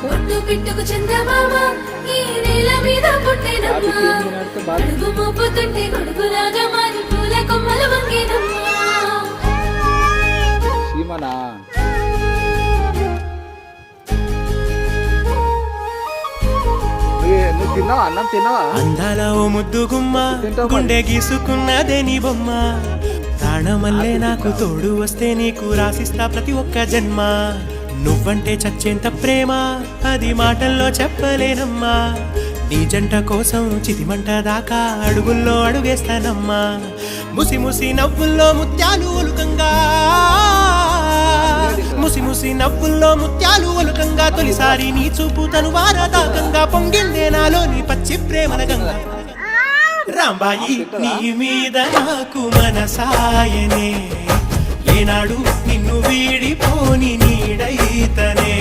పుట్టు పిట్టుకు చందమామ ఈ నేల మీద పుట్టినమ్మా అడుగు మోపుతుంటే గొడుగులాగా మారి పూల కొమ్మల వంగినమ్మా అన్నం తిన్నావా? అందాల ఓ ముద్దు గుమ్మ గుండె గీసుకున్నదే నీ బొమ్మ ప్రాణమల్లే నాకు తోడు వస్తే నీకు రాసిస్తా ప్రతి ఒక్క జన్మ నువ్వంటే చచ్చేంత ప్రేమ అది మాటల్లో చెప్పలేనమ్మా నీ జంట కోసం చితిమంట దాకా అడుగుల్లో అడుగేస్తానమ్మా ముసి ముసి నవ్వుల్లో ముత్యాలు ఒలుకంగా ముసి ముసి నవ్వుల్లో ముత్యాలు ఒలుకంగా తొలిసారి నీ చూపు తను వారదాకంగా పొంగిందే నాలో నీ పచ్చి ప్రేమల గంగా రాంబాయి నీ మీద నాకు మనసాయనే ఏనాడు నిన్ను వీడిపోని నీడైతనే